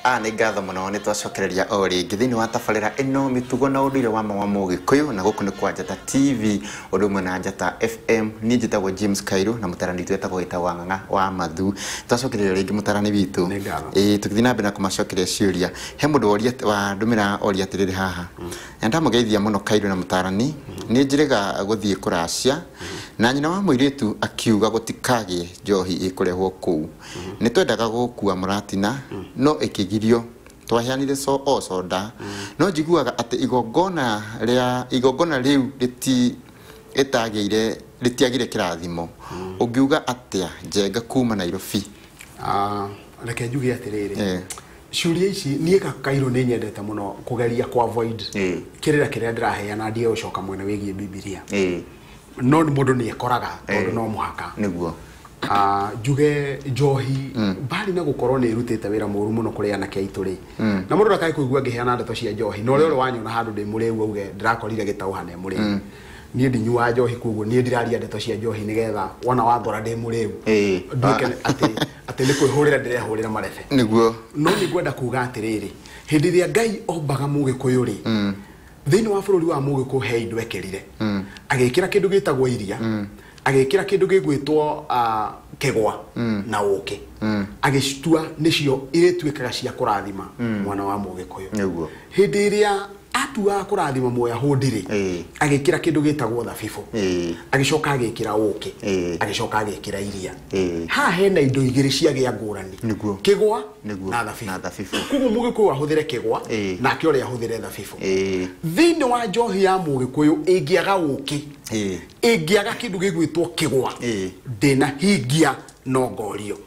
nĩ ngatho mũno nĩ twacokereria o rĩngĩ thĩinĩ wa tabarĩra ĩno mĩtugo na ũndũire wa Mũgĩkũyũ na gũkũ nĩ kwa Njata TV ũndũ ũmwe na Njata FM niĩ njĩtagwo James Kairũ na mũtarani witũ etagwo Gĩtaũ Ng'ang'a wa Mathu twacokereria rĩngĩ mũtarani witũ tũgĩthiĩ na mbere na kũmacokeria ciũria he mũndũ wa ndũmĩra oria atĩrĩrĩ haha na ndamũgeithia mũno Kairũ na mũtarani nĩ njĩrĩga gũthiĩ kũracia na nyina wa mũirĩtu akiuga gũtikagĩe njohi ĩkũrehwo kũu nĩ twendaga gũkua mũratina no ĩkĩgirio twaheanire soda no njiguaga atĩ igongona rĩu rĩtiagire kĩrathimo ũngiuga atĩa Njenga kuma Nairobi reke njuge atĩrĩrĩ ciũria ici niĩ Kairũ nĩ nyendete mũno kũgeria kwa avoid kĩrĩa ndĩraheana ndiye gũcoka mwena wĩgiĩ Biblia no mũndũ nĩ ekoraga tondũ no mũhaka nĩguo njuge njohi bali na gũkorwo nĩ irutĩte wĩra mũru mũno kũrĩ anake aitũ rĩ na mũndũ ndakae kũigua ngĩheana ndeto cia njohi no rĩo wanyona handũ ndĩ mũrĩu auge ndĩrakorire Gĩtaũ hane mũrĩu niĩ ndinyua njohi koguo niĩ ndiraria ndeto cia njohi nĩgetha wona wathora ndĩ mũrĩu nduĩke atĩ nĩ kwĩhũrĩra ndĩrehũrĩra marebe nĩguo no nĩ ngwenda kuga atĩrĩrĩ hĩndĩ ĩrĩa Ngai ombaga Mũgĩkũyũ rĩ thĩinĩ wa bũrũri wa Mũgĩkũyũ he indo ekĩrire agĩkĩra kĩndũ gĩtagwo iria agĩkĩra kĩndũ gĩgwĩtwo kĩgwa na ũkĩ agĩcitua nĩcio irĩtuĩkaga cia kũrathima mwana wa Mũgĩkũyũ hĩndĩ ĩrĩa atua kũrathima muoya hũndĩrĩ agĩkĩra kĩndũ gĩtagwo thabibũ agĩcoka agĩkĩra ũkĩ agĩcoka agĩkĩra iria haha hena indo igĩrĩ cia gĩa ngũrani kĩgwa na thabibũ koguo Mũgĩkũyũ ahũthĩre kĩgwa nake ũrĩa ahũthĩre thabibũ thĩinĩ wa njohi ya Mũgĩkũyũ ĩngĩaga ũkĩ ĩngĩaga kĩndũ gĩgwĩtwo kĩgwa ndĩna hingia nongorio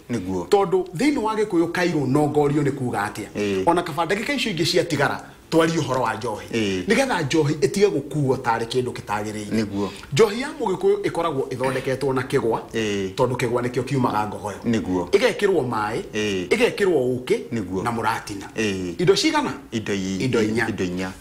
tondũ thĩinĩ wa Gĩkũyũ Kairũ nongorio nĩ kuga atĩa ona kaba ndagĩka icio ingĩ ciatigara twari ũhoro wa njohi nĩgetha njohi ĩtige gũkuo tarĩ kĩndũ kĩtagĩrĩire njohi ya Mũgĩkũyũ ĩkoragwo ĩthondeketwo na kĩgwa tondũ kĩgwa nĩkĩo kiumaga ngogoyo ĩgekĩrwo maĩ ĩgekĩrwo ũkĩ na mũratina indo cigana indo inya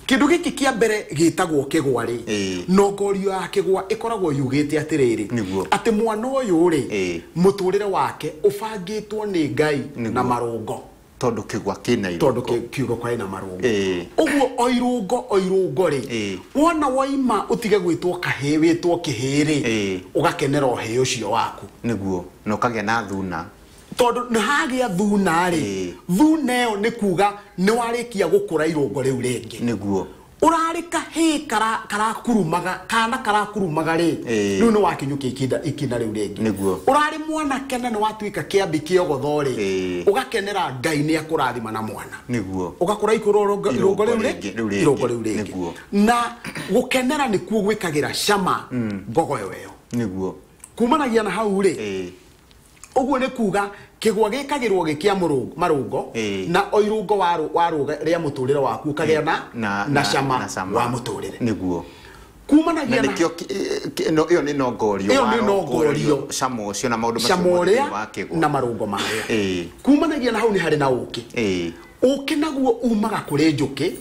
kĩndũ gĩkĩ kĩa mbere gĩtagwo kĩgwa rĩ nongorio ya kĩgwa ĩkoragwo yugĩte atĩrĩrĩ atĩ mwana ũyũ rĩ mũtũrĩre wake ũbangĩtwo nĩ Ngai na marũngo tondũ kĩgwa kĩna irũngo tondũ kiugo kwa ina marũngo ũguo oirũngo rĩ wona waima ũtige gwĩtwo kahĩĩ wĩtwo kĩhĩrĩ ũgakenera ũhĩĩ ũcio waku nĩguo no kagĩa na thuna tondũ nĩ hagĩa thuna rĩ thuna ĩyo nĩ kuga nĩ warĩkia gũkũra irũngo rĩu rĩngĩ nĩguo urari kahĩĩ karakurumaga rĩ rĩu nĩ wakinyũkia ikinda rĩu rĩngĩ urari mwana kene nĩ watuĩka kĩambi kĩogotho rĩ ũgakenera Ngai nĩ akũrathima na mwana nĩguo ũgakũra irũngo rĩu rĩngĩ na gũkenera nĩkuo gwĩkagĩra cama ngogoyo ĩyo nĩguo kumanagia na hau rĩ ũguo nĩ kuga kĩgwa gĩkagĩrwo gĩkĩa marũngo na oirũngo wa rũga rĩa mũtũrĩre waku ũkagĩa na cama wa mũtũrĩre nĩguo kumanagia na ĩyo nĩ nongorio cama ũcio na maũndũ macio wa kĩgwa na marũngo marĩa kumanagia na hau nĩ harĩ na ũkĩ ũkĩ naguo umaga kũrĩ njũkĩ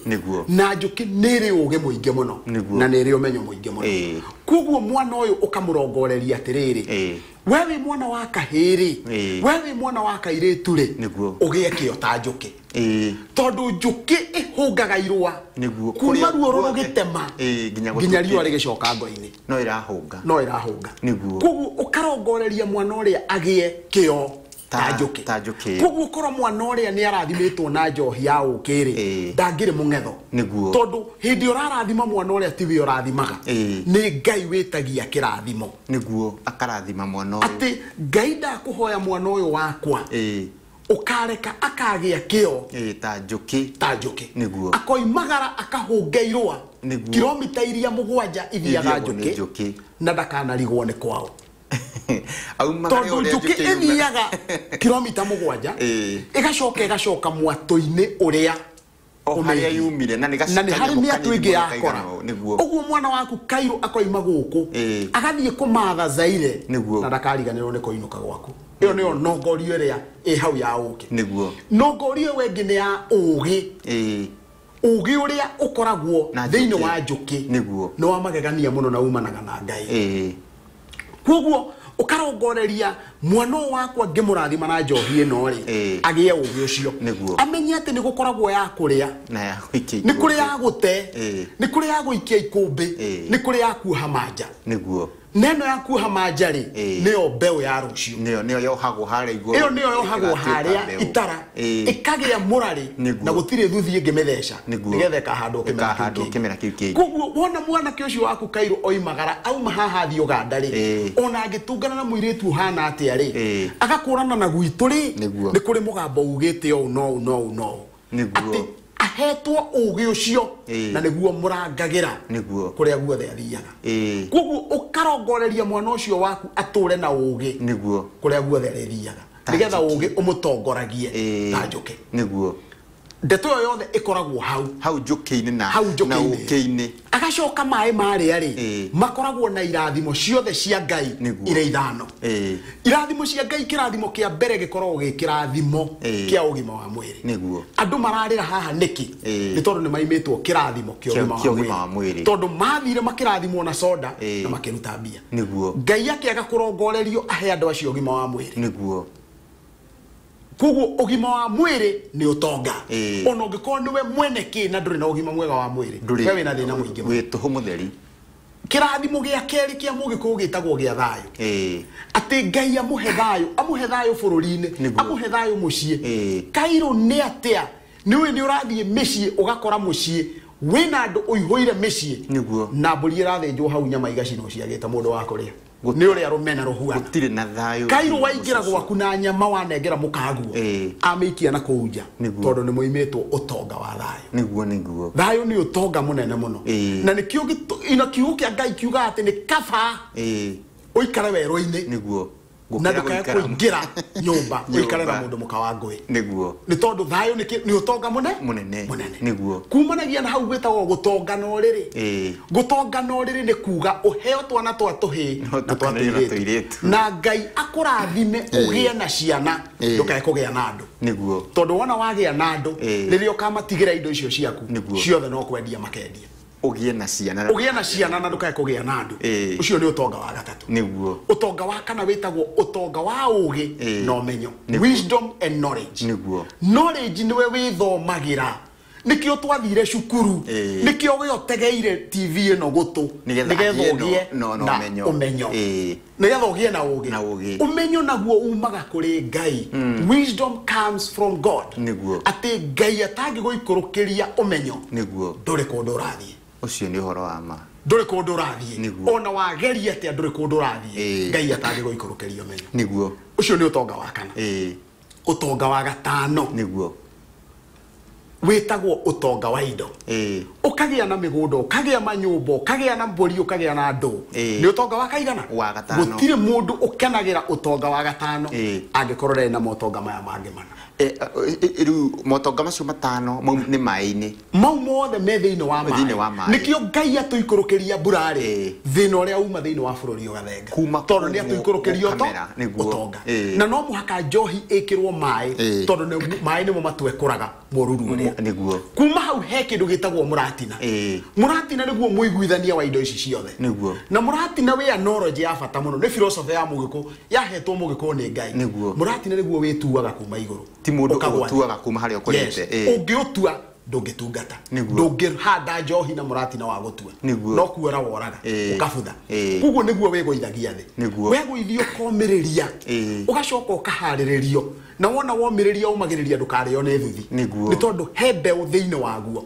na njũkĩ nĩ ĩrĩ ũgĩ mũingĩ mũno na nĩ ĩrĩ ũmenyo mũingĩ mũno koguo mwana ũyũ ũkamũrongoreria atĩrĩrĩ we wĩ mwana wa kahĩĩ we wĩ mwana wa kairĩtu rĩ ũgĩe kĩo ta njũkĩ tondũ njũkĩ ĩhũngaga irũa kuma ruo rũrũ gĩtema nginya riũa rĩgĩcoka ngo-inĩ no ĩrahũnga koguo ũkarongoreria mwana ũrĩa agĩe kĩo ta njũkĩ koguo korwo mwana ũrĩa nĩ arathimĩtwo na njohi ya ũkĩ rĩ ndangĩrĩ mũng'etho tondũ hĩndĩ ũrarathima mwana ũrĩa tiwe ũrathimaga nĩ Ngai wĩtagia kĩrathimo nĩguo akarathima mwana ũyũ atĩ Ngai ndakũhoya mwana ũyũ wakwa ũkareka akagĩa kĩo ta njũkĩ nĩguo akoimagara akahũnga irũa kilomita iria 7 ithiaga njũkĩ na ndakanarigwo nĩ kwao tondũ njũkĩ ĩthiaga kilomita 7 ĩgacoka mwatũ-inĩ ũrĩa harĩa yumire na nĩ harĩ mĩatũ ĩngĩ yakora ũguo mwana waku Kairũ akoima gũkũ agathiĩ kũmatha Zaire na ndakariganĩrwo nĩ kũinũka gwaku ĩyo nĩyo nongorio ĩrĩa ĩ hau ya ũkĩ nongorio ĩyo ĩngĩ nĩ ya ũgĩ ũrĩa ũkoragwo thĩinĩ wa njũkĩ nĩ wa magegania mũno na umanaga na Ngai koguo ukarongoreria mwana wakwa ngimurathima na njohi ino ri agie ugi ucio amenye ati ni gukoragwo ya kuria na ya guikia ni kuri ya gute ni kuri ya guikia ikumbi ni kuri ya kuha manja niguo neno ya kuha manja ri niyo mbeu ya rucio niyo yohagwo haria iguru iyo niyo yohagwo haria itara ikagia murari na gutire thuthi ingimetheca nigetha kahandwo kimera kiu kingi koguo wona mwana kiucio waku Kairũ oimagara auma haha thi Uganda ri ona agitungana na muiritu hana atia ri agakurana na gwitu ri ni kuri mugambo ugite o no niguo ahetwo ugi ucio na niguo murangagira niguo kuria guothe athiaga koguo ukarongoreria mwana ucio waku ature na ugi niguo kuria guothe athiaga nigetha ugi umutongoragie ta njuke niguo ndeto yo yothe ikoragwo hau njuki-ini na uki-ini agacoka mai maria ri makoragwo na irathimo ciothe cia Ngai ire ithano irathimo cia Ngai kirathimo kia mbere gikoragwo gikirathimo kia ugima wa mwiri niguo andu mararira haha niki ni tondu ni maimitwo kirathimo kia ugima wa mwiri tondu mathire makirathimo na soda na makiruta mbia niguo Ngai akiaga kurongorerio ahe andu acio ugima wa mwiri niguo koguo ugima wa mwiri ni utonga ona ungikorwo niwe mwene ki na nduri na ugima mwega wa mwiri we wina thina muingi wituhu mutheri kirathimo gia keri kia mugikuyu gitagwo gia thayo ati Ngai amuhe thayo bururi-ini amuhe thayo mucii Kairũ ni atia niwe ni urathie micii ugakora mucii wina andu uihuire micii na mburi irathinjwo hau nyama igacino ciagite mundu wa kuria ni uri arumena ruhuana gutire na thayo Kairũ waingira gwaku na nyama wanengera mukaguo amikia na kuunja tondu ni muimitwo utonga wa thayo niguo thayo ni utonga munene muno na nikio ina kiugo kia Ngai kiuga ati ni kaba uikare werũ-ini niguo na ndukae kuingira nyumba uikare na mundu muka wa ngui niguo ni tondu thayo ni utonga munene niguo kumanagia na hau gwetagwo gutongana riri gutongana riri ni kuga uheo twana twa tuhi na twa tuiretu na Ngai akurathime ugie na ciana ndukae kugia na andu niguo tondu wona wagia na andu riria ukamatigira indo icio ciaku ciothe no kwendia makendia ugie na ciana na ndukae kugia na andu ucio ni utonga wa gatatu niguo utonga wa kana witagwo utonga wa ugi no menyo wisdom and knowledge niguo knowledge niwe withomagira nikio twathire cukuru nikio wiotegeire TV ino gutu nigetha ugie na umenyo nigetha ugie na ugi umenyo naguo umaga kuri Ngai wisdom comes from God niguo ati Ngai atangi guikurukiria umenyo niguo nduri kundu rathie ucio ni uhoro wa ma nduri kundu rathie ona wageria ati nduri kundu rathie Ngai atangi guikurukiria umenyo niguo ucio ni utonga wa kana utonga wa gatano niguo witagwo utonga wa indo ukagia na migunda ukagia manyumba ukagia na mburi ukagia na andu ni utonga wa kaigana wa gatano gutire mundu ukenagira utonga wa gatano angikorore na motonga maya mangi mana iru motonga macio matano ni mai-ini mau mothe me thiini wa mai nikio Ngai atuikurukiria burari thina uria uma thiini wa bururi ugathenga tondu ni atuikurukiria utonga na no muhaka njohi ikirwo mai tondu mai nimo matwekuraga moruru uria niguo kuma hau he kindu gitagwo muratina muratina niguo muiguithania wa indo ici ciothe niguo na muratina we knowledge ya bata muno ni philosophy ya mugiku yahetwo mugiku ni Ngai muratina niguo wituaga kuma iguru ti mundu utuaga kuma haria ukorete ungiutua ndungitungata ndungihanda njohi na muratina wa gutua no kuora woraga ukabutha kuguo niguo wiguithagia thi wiguithio komiriria ugacoka ukahariririo na wona womiriria umagiriria ndukario ne thuthi ni tondu he mbeu thiini waguo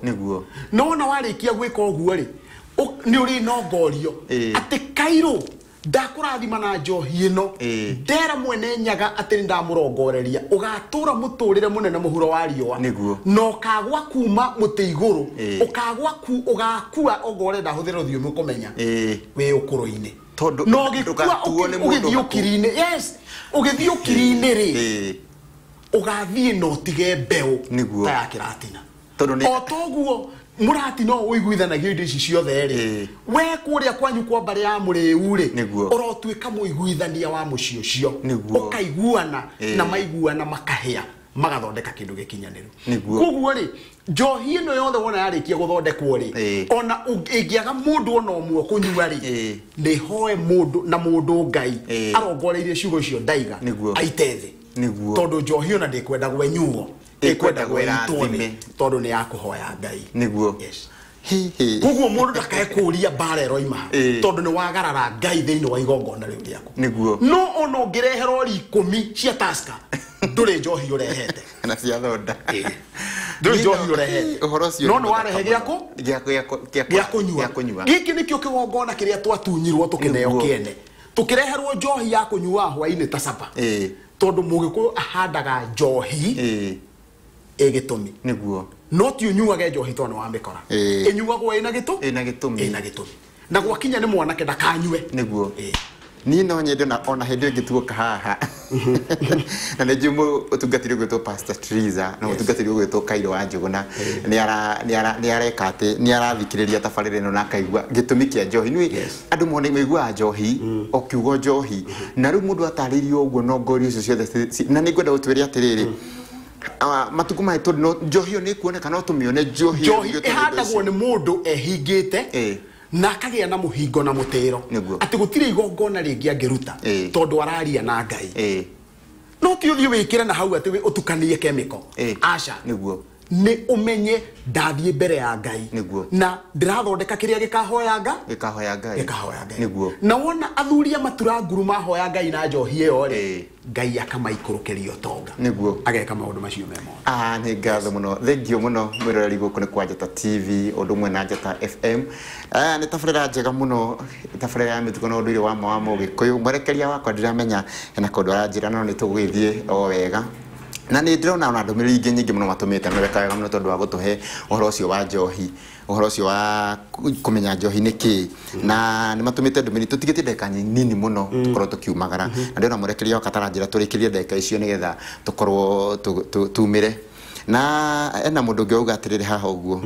no wona warikia gwika uguo ri ni uri nongorio ati Kairũ ndakurathima na njohi ino ndera mwene nyaga ati ndamurongoreria ugatura muturire munene muhuro wa riwa no kagwa kuma muti iguru ugakua ogore ndahuthira thiomi kumenya we ukuru-ini no gikua ugithiukiri-ini ugithiukiri-ini ri ugathie no tige mbeu ta ya kiratina o toguo murati no uiguithanagia indo ici ciothe ri we kuria kwanyu kwa mbari ya muriu ri urotwika muiguithania wa mucio cio ukaiguana na maiguana makahia magathondeka kindu gikinyaniru Niguo. koguo ri njohi ino yothe wona yarikia guthondekwo ri ona ingiaga mundu ona omwe kunyua ri ni hoe mundu na mundu ngai arongoreirie ciugo icio ndaiga aitethi niguo tondu njohi ona ndikwenda gwenyuo ikwenda gwetone tondu ni yakuhoya ngai niguo yes koguo mundu ndakae kuria barero ima tondu ni wagarara ngai thiini wa igongona riu riaku niguo no ono ngirehero ri 10 cia taska ndure njohi urehete na cia thonda ndure njohi urehete uhoro cio no no warehe giakunyua giki nikio kigongona kiria twatunyirwo tukineo kiene tukireherwo njohi ya kunyua hwaini ta sapa tondu mugikuyu ahandaga njohi egitumi niguo no ti unyuage njohi tondu wa mikora inyuagwo ina gitumi na gwakinya ni mwanake ndakanyue niguo ni no nyende na ona hende ngituoka haha na nejumu utungatiri gwetwo Pastor Triza na utungatiri gwetwo Kairo wa Njuguna ni arekate ni arathikiriria tabarire no na kaigwa gitumi kia njohi ni andu mone meigwa njohi okiugo njohi na riu mundu ataririo uguo no ngori ucio ciothe na ni ngwenda gutwiria atiriri matuko maitu no njohi ni kuoneka no tumione njohi ihandagwo ni mundu ehingite na kagia na muhingo na mutero ati gutire igongona ringi angiruta tondu araria na ngai no ti uthio wikire na hau ati utukanie chemical aca niguo ni umenye ndathie mbere ya ngai na ndirathondeka kiria gikahoya ngai niguo na wona athuria matura nguru mahoya ngai na njohi iyo ri ngai akamaikurukirio tonga niguo ageka maundu macio memo ni ngatho muno thank you muno mwiroreri guku ni kwa Njata TV undu mwe na Njata FM ni tabarira njega muno tabarira ya mitugo na unduire wa Mugikuyu mwerekeria wakwa ndiramenya na kondu aranjira no ni tugwithie o wega na ni ndirona ona ndumiriri ingi nyingi muno matumite no weka wega muno tondu wa gutuhe uhoro ucio wa njohi uhoro ucio wa kumenya njohi niki na ni matumite ndumiriri tutigite ndeka nini muno tukorwo tukiumagara na ndirona mwerekeria wakwa taranjira turikirie ndeka icio nigetha tukorwo tumire na ena mundu ngiuga atiriri haha uguo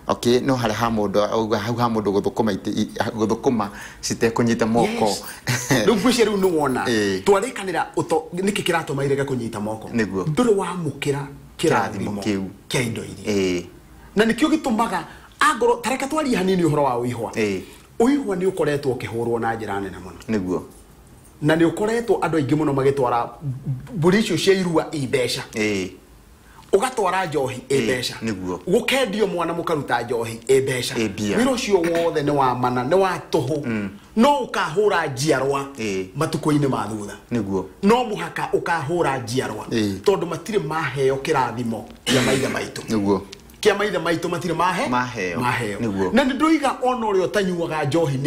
okay no hale ha mundu ha mundu guthukuma citekunyita moko rugwishe riu ni wona twarikanira niki kiratuma irega kunyita moko nduri wa mukira kirathimo kia indo iri na nikio gitumaga agoro tareka twari hanini uhoro wa uihwa uihwa ni ukoretwo ukihurwo na njira nene muno niguo na ni ukoretwo andu aingi muno magitwara mburi icio cia irua ibesha ugatwara njohi ebesha gukendio mwana mukaruta njohi ebesha wiro cio wothe ni wa mana ni wa tuhu no ukahura njiarwa matuko-ini ma thutha niguo no muhaka ukahura njiarwa tondu matire maheo kirathimo ya maithe maitu niguo kia maithe maitu matire maheo na ndoiga ona uri utanyuaga njohi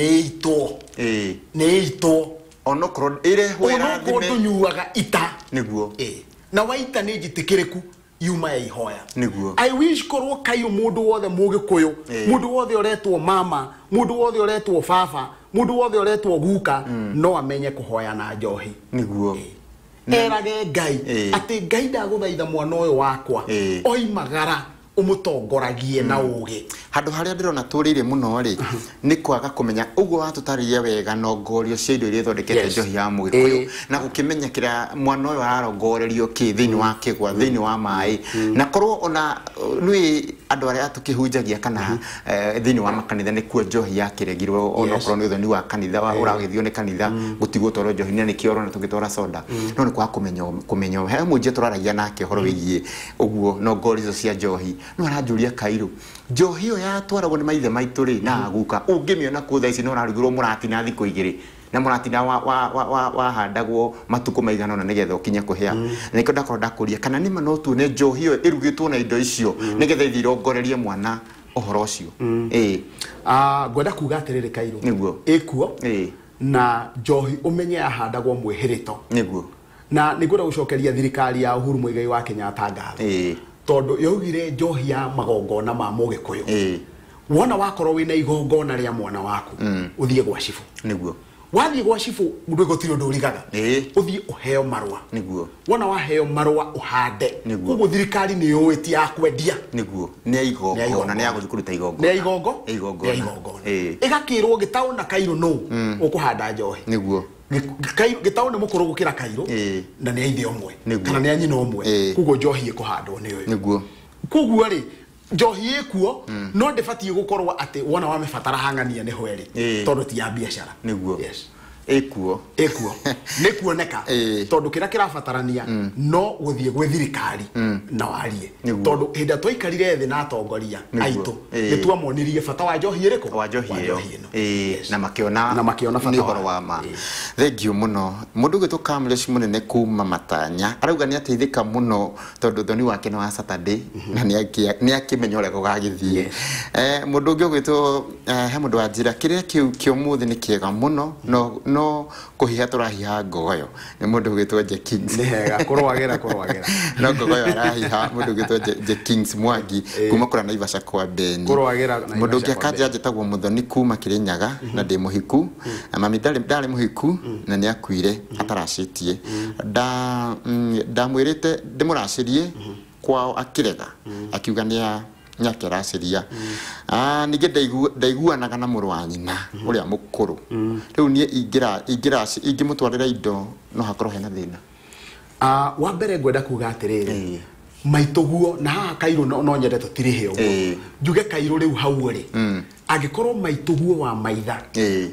ni ito ono kro ire hwera thime ono nyuaga ita niguo na waita ni jitikiriku yuma ya ihoya niguo I wish korwo kayo mundu wothe Mugikuyu mundu wothe uretwo mama mundu wothe uretwo baba mundu wothe uretwo guka no amenye kuhoya na njohi niguo erage ngai ati ngai ndaguthaitha mwana uyu wakwa oimagara umutongoragie na uge handu haria ndirona turire muno ri ni kwaga kumenya uguo watutaririe wega no ngorio cia indo iria thondekete njohi ya Mugikuyu na ukimenya kira mwana uyu ararongorerio ki thiini wa kigwa thiini wa mai na korwo ona nui andu aria tukihunjagia kana thiini wa makanitha ni kuo njohi ya kiregirwo ona korwo ni uthoni wa kanitha uragithio ni kanitha gutigwo toro njohi ni kioro na tugitwara soda no ni kwa kumenya he munje turaragia nake horo wigie uguo no ngorio cia njohi no aranjuria Kairo njohi yo yatwaragwo ni maithe maitu ri na guka ungimiona ku tha ici no ararugirwo murati na thiku igiri na murati na wa handagwo matuko maigana na nigetha ukinya kuhia niko ndakorwo ndakuria kana nima no tuone njohi yo irugitwo na indo icio nigetha ithirongorerie mwana uhoro ucio gwenda kuga atiriri Kairo niguo ikuo na njohi umenye ahandagwo mwihirito niguo na nigwenda gucokeria thirikari ya Uhuru Muigai wa Kenyatta ngatho tondu yaugire njohi ya magongona ma Mugikuyu wona wakorwo wina igongona ria mwana waku uthie gwa cifu niguo wathie gwa cifu mundu gutiro ndurigaga uthie uheo marwa niguo wona waheo marwa uhande kugo thirikari ni yoeti ya kwendia niguo ni igongona ni aguthikuruta igongona igakirwo gitauna Kairo no ukuhanda njohi niguo gitaũ nĩ mũkũrũ gũkĩra Kairũ na nĩ aithe ũmwe kana nĩ anyina ũmwe kuguo njohi ĩkũhandwo nĩ ũyũ niguo kuguo rĩ njohi ĩkuo no ndĩbatiĩ gũkorwo atĩ wona wamebatara hang'ania nĩho ĩrĩ tondũ ti ya biacara niguo yes ekuo nĩ kuoneka tondũ kĩrĩa kĩrabatarania no gũthiĩ gwĩ thirikari na warie tondũ hĩndĩ twaikarire thĩ na atongoria aitũ nĩtuamonirie bata wa njohi ĩrĩkũ wa njohi ĩyo na makĩona nĩ ũhoro wa ma thengio mũno mũndũ ũgĩtwo Kamlesh mũnene kuma Matanya arauga nĩ ateithĩka mũno tondũ thoni wake nĩ wa Saturday na nĩ akĩmenya ũrĩa gũgagĩthiĩ mũndũ ũngĩ ũgĩtwo he mũndũ wa njĩra kĩrĩa kĩu mũthĩ nĩ kĩega mũno no kuhiha turahiha ngogoyo ni mundu gwitwo Je Kings ni hega kurwagera no ngogoyo arahiha mundu gwitwo Je Kings Mwangi kuma kura Naivasha kwa Beni kurwagera mundu ngekaja njitagwo Muthoni kuma Kirinyaga na ndi muhiku mami ndari muhiku na ni akuire ataracitie ndamwirite ndimuracirie kwao akirega akiuga nyakeraciria nige ndaiguanaga na mũrũ wa nyina ũrĩa mũkũrũ rĩu niĩ ingĩmũtwarĩra indo no hakorwo hena thĩna wa mbere ngwenda kuga atĩrĩrĩ maitũguo na haha Kairũ no nyende tũtirĩhe ũguo njuge Kairũ rĩu hau rĩ angĩkorwo maitũguo wa maitha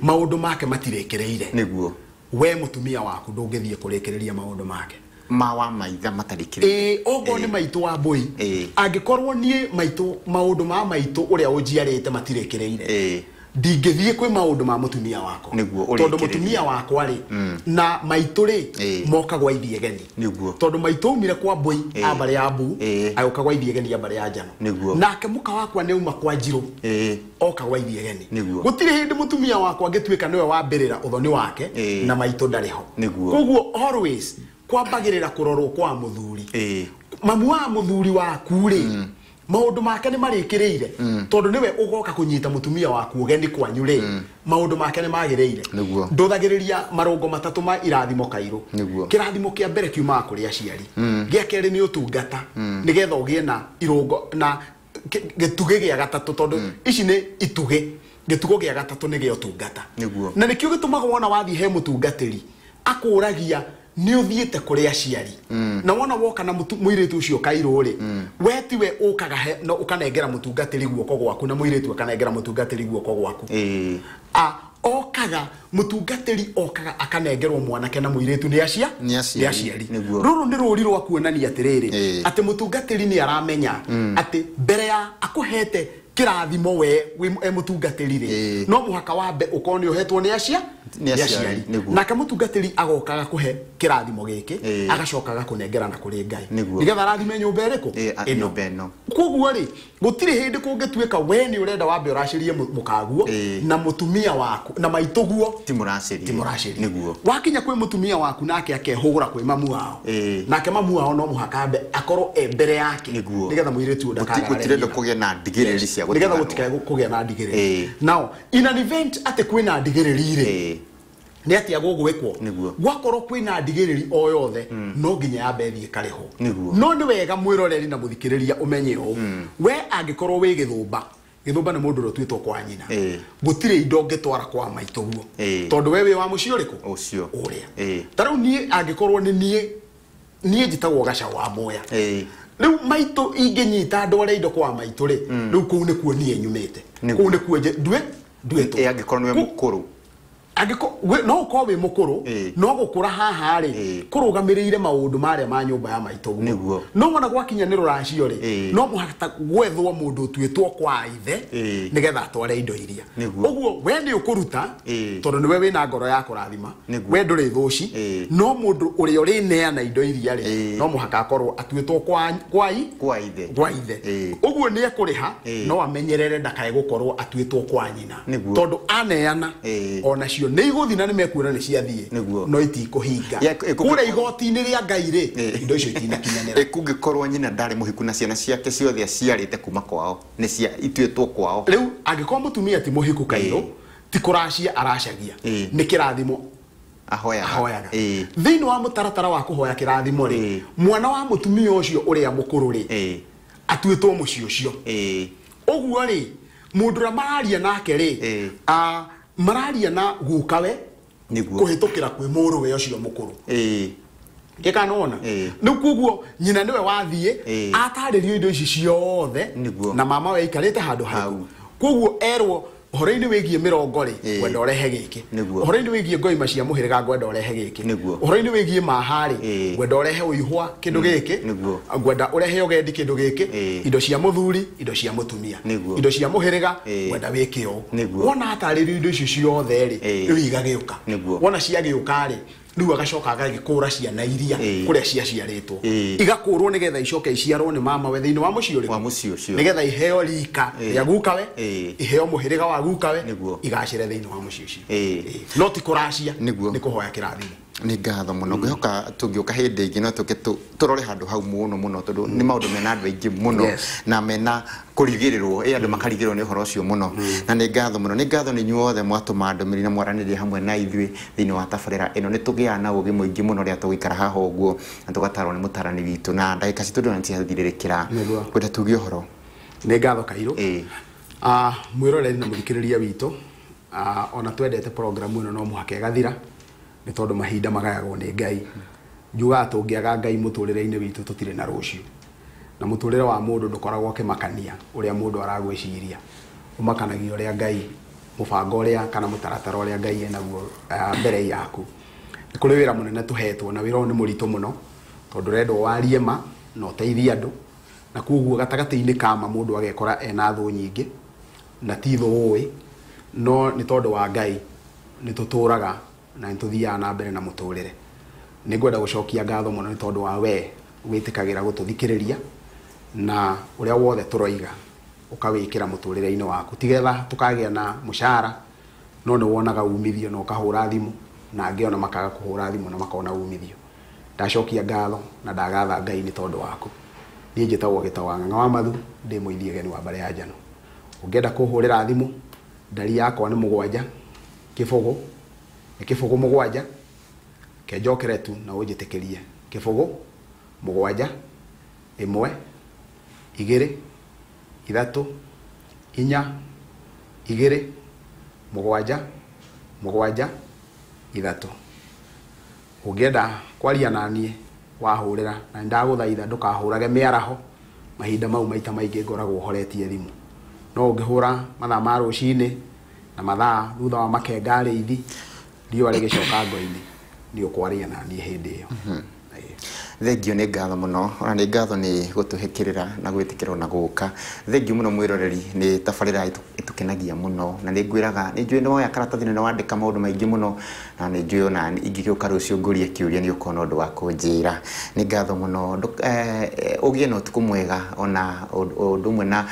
maũndũ make matirĩkĩrĩire nĩguo we mũtumia waku ndũngĩthiĩ kũrĩkĩrĩria maũndũ make mawa maitha matarikire ogo ni maitu wa boy angikorwo nie maitu maundu ma maitu uria ujiarite matirekereire ndingithie kwi maundu ma mutumia wako tondu mutumia wako ari na maitu ri moka gwa ithie geni tondu maitu umire kwa boy abare abu ayoka gwa ithie geni abare ajano nake muka wakwa ne uma kwa Njirũ oka gwa ithie geni gutire hindi mutumia wako angituika niwe wambirira uthoni wake na maitu ndariho koguo always kwambagirira kurorwo kwa muthuri mamu wa muthuri waku ri maundu make ni marikireire tondu niwe ugoka kunyita mutumia waku ugeni kwanyu ri maundu make ni magireire nduthagiriria marongo matatu ma irathimo Kairũ kirathimo kia mbere kiuma kuri aciari gia keri ni utungata nigetha ugie na irongo na gituge gia gatatu tondu ici ni ituge gitugo gia gatatu ni gia utungata na nikio gitumaga wona wathi he mutungatiri akuragia ni uthiete kuri aciari na wona woka na muiritu ucio Kairũ ri we tiwe ukaga no ukanengera mutungatiri guoko gwaku na muiritu akanengera mutungatiri guoko gwaku okaga mutungatiri okaga akanengerwo mwanake na muiritu ni aciari ruru ni ruri rwa kuonania atiriri ati mutungatiri ni aramenya ati mbere ya akuhete kirathimo we mutungatiri ri no muhaka wambe ukoni uhetwo ni aciari na kamutungatiri agokaga kuhe kirathimo giki agacokaga kunengerana kuri Ngai nigetha rathime nyumba iriku ino koguo ri gutire hindi kungituika we ni urenda wambe uracirie mukaguo na mutumia waku na maituguo timuraciri niguo wakinya kwi mutumia waku nake akehugura kwi mamu wao nake mamu wao no muhaka mbe akorwo mbere yake nigetha muiritu ndakaga gutirenda kugia na ndigiriri cia nigetha gutikae kugia na ndigiriri now in an event ate kwina ndigiriri ri ni ati agugwekwo gwakorwo kwina ndigiriri o yothe no nginya yabethi kariho no ni wega mwiroreri na muthikiriria umenye o we angikorwo wi githumba ni mundu rotwitwo kwa nyina gutire indo ngitwara kwa maituguo tondu wewe wa mucio riku ucio uria tariu nie angikorwo ni nie njitagwo gaca wa moya riu maitu inginyita ndware indo kwa maitu ri riu kuu ni kuo nie nyumite kuu ni kuo ndue angikorwo ni mukuru no ko we mukuru no gukura haha ri kurugamirire maundu mare ma nyumba ya maitugu no mona gwakinya ni ruracio ri no muhata gwethwo mundu twitwo kwa ithe nigetha atware indo iria uguo we ni ukuruta tondu niwe wina ngoro ya kurathima we nduri thuci no mundu uria uri neana indo iria ri no muhaka akorwo atwitwo kwa ithe uguo ni ekuriha no amenyerere ndakae gukorwo atwitwo kwa nyina tondu aneana onacio ni iguthi na ni mekuona ni ciathie no itikuhinga kure igoti-ini ria Ngai ri indo icio itinakinyanira kungikorwo nyina ndari muhiku na ciana ciake ciothe aciarite kuma kwao ni cia itwitwo kwao riu angikorwo mutumia ti muhiku Kairũ ti kuracia aracagia ni kirathimo ahoyaga thiini wa mutaratara wa kuhoya kirathimo ri mwana wa mutumia ucio uria mukuru ri atwitwo mucio ucio uguo ri mundu ra mararia nake ri mararia na gukawe Niguo. kuhitukira kwi muruwe ucio mukuru gikanona ni kuguo nyina niwe wathie ataririo indo ici ciothe na mama we ikarite handu hau kuguo erwo horo-ini wigie mirongori gwenda urehe giki horo-ini wigie ngoima cia muhiriga gwenda urehe giki horo-ini wigie mahari gwenda urehe uihwa kindu giki gwenda urehe ugendi kindu giki indo cia muthuri indo cia mutumia indo cia muhiriga gwenda wiki o wona ataririo indo ici ciothe ri riu igagiuka wona ciagiuka ri riu agacoka agagikura ciana iria kuria ciaciaritwo igakurwo nigetha icoke iciarwo ni mama we thiini wa mucii uri nigetha iheo rika ya gukawe iheo muhiriga wa gukawe igacire thiini wa mucii ucio no ti kuracia ni kuhoya kirathimo ni ngatho muno ngihoka tungioka hindi ingi no tuke turore handu hau muno tondu ni maundu mena andu aingi muno na mena kurigirirwo andu makarigirwo ni horo ucio muno na ni ngatho muno ni ngatho ni nyuothe mwatuma ndumiri na mwaranirie hamwe na ithui thiini wa tabarira ino ni tugia na ugi muingi muno ria tugikara haha uguo na tugatarwo ni mutarani witu na ndagika citu ndo ntihithirikira kwenda tugie horo ni ngatho Kairũ mwiroreri na muthikiriria witu ona twendete program ino no muhaka igathira ni tondu mahinda magayagwo ni Ngai njuga tungiaga Ngai muturire-ini witu tutire na rucio na muturire wa mundu ndukoragwo kimakania uria mundu aragwiciria umakanagio uria Ngai mubango uria kana mutaratara uria Ngai enaguo mbere yaku ni kuri wira munene tuhetwo na wira ni muritu muno tondu rendo warie ma no teithia andu na kuguo gatagati-ini kama mundu agekora ena thu nyingi na ti thu ui no ni tondu wa Ngai ni tuturaga na ntuthiaga na mbere na muturire ni ngwenda gucokia ngatho muno ni tondu wa we witikagira gututhikiriria na uria wothe turoiga ukawikira muturire-ini waku tigetha tukagia na mushara no ni wonaga umithio no kahura thimu na angi ona makaga kuhura thimu na makona umithio ndacokia ngatho na ndagatha Ngai ni tondu waku ni njitagwo Gitawa Ng'ang'a wa Mathu ndi muithie geni wa Mbare ya Njano ungienda kuhurira thimu ndari yakwa ni 7 kibugu ni kibugu 7 kenjokere tu na unjitikirie kibugu 7 1 2 3 4 2 7 7 3 ungienda kwaria nanie wahurira na ndaguthaitha ndukahurage miaraho mahinda mau maita maingi ngoragwo horetie thimu no ngihura mathaa ma rucini na mathaa thutha wa makenga riithi riua rigicoka ngo-ini ni ukwaria nanie hindi iyo thengio ni ngatho muno ona ni ngatho ni gutuhikirira na gwitikirwo na guka thengio muno mwiroreri ni tabarira itukenagia muno na ni ngwiraga ni njui no ya karatathi ni wandika maundu maingi muno na ni njui ona ingigiuka rucio ngurie kiuria ni ukona undu wa kunjira ni ngatho muno ugie no tuku mwega ona undu mwe na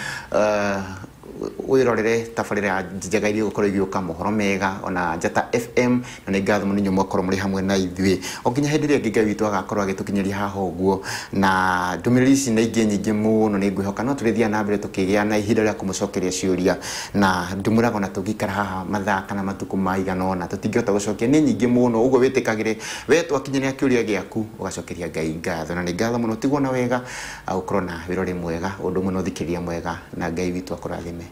wirorere tabarira njega iria gukorwo igioka mohoro mega ona Njata FM na ni ngatho muno nyumo korwo muri hamwe na ithui oginya hindi ria Ngai witu agakorwo agitukinyeria haha uguo na ndumiriri ici na ingi nyingi muno ni ngwihoka no turithia na mbere tukigia na ihinda ria kumucokeria ciuria na ndumuraga na tugikara haha mathaa kana matuku maigana ona tutingihota gucokia ni nyingi muno uguo witikagire we twakinyeria kiuria giaku ugacokeria Ngai ngatho na ni ngatho muno tigwo na wega ukorwo na wirore mwega undu muno thikiria mwega na Ngai witu akurathime.